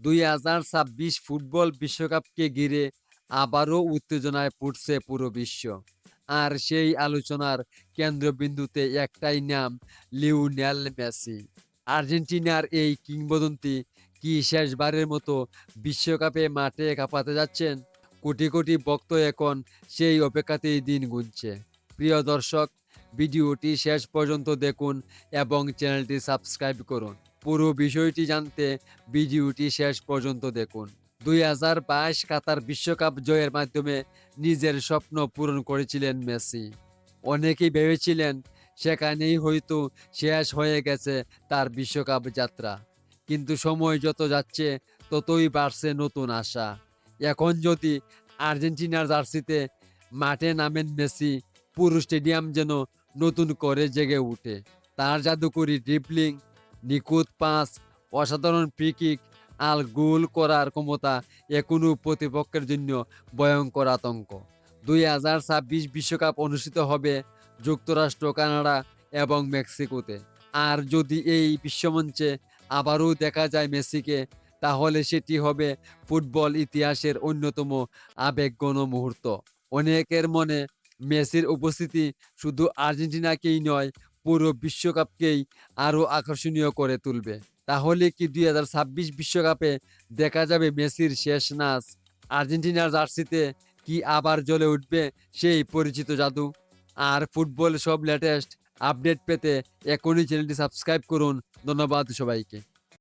2026 football বিশ্বকাপকে ঘিরে আবারও উত্তেজনায় পড়ছে পুরো বিশ্ব। আর সেই আলোচনার কেন্দ্রবিন্দুতে একটাই নাম, লিওনেল মেসি। আর্জেন্টিনার এই কিংবদন্তি কি শেষবারের মতো বিশ্বকাপে মাঠে কাঁপাতে যাচ্ছেন? কোটি কোটি ভক্ত এখন সেই অপেক্ষাতেই দিন গুনছে। প্রিয় দর্শক, ভিডিওটি শেষ পর্যন্ত দেখুন এবং চ্যানেলটি সাবস্ক্রাইব করুন। পুরো বিষয়টি জানতে ভিডিওটি শেষ পর্যন্ত দেখুন। 2022 কাতার বিশ্বকাপ জয়ের মাধ্যমে নিজের স্বপ্ন পূরণ করেছিলেন মেসি। অনেকেই ভেবেছিলেন সেখানেই হয়তো শেষ হয়ে গেছে তার বিশ্বকাপ যাত্রা। কিন্তু সময় যত যাচ্ছে ততই বাড়ছে নতুন আশা। এখন যদি আর্জেন্টিনার জার্সিতে মাঠে নামেন মেসি, পুরো স্টেডিয়াম যেন নতুন করে জেগে উঠে। তার জাদুকরী ড্রিবলিং, নিখুঁত পাস, অসাধারণ ফ্রি কিক আর গোল করার ক্ষমতা এখনও প্রতিপক্ষের জন্য ভয়ংকর আতঙ্ক। 2026 বিশ্বকাপ অনুষ্ঠিত হবে যুক্তরাষ্ট্র, কানাডা এবং মেক্সিকোতে। আর যদি এই বিশ্বমঞ্চে আবারও দেখা যায় মেসিকে, তাহলে সেটি হবে ফুটবল ইতিহাসের অন্যতম আবেগঘন মুহূর্ত। অনেকের মনে মেসির উপস্থিতি শুধু আর্জেন্টিনাকেই নয়, পুরো বিশ্বকাপকেই আরও আকর্ষণীয় করে তুলবে। তাহলে কি 2026 বিশ্বকাপে দেখা যাবে মেসির শেষ নাচ? আর্জেন্টিনার জার্সিতে কি আবার জ্বলে উঠবে সেই পরিচিত জাদু? আর ফুটবল সব লেটেস্ট আপডেট পেতে এখনই চ্যানেলটি সাবস্ক্রাইব করুন। ধন্যবাদ সবাইকে।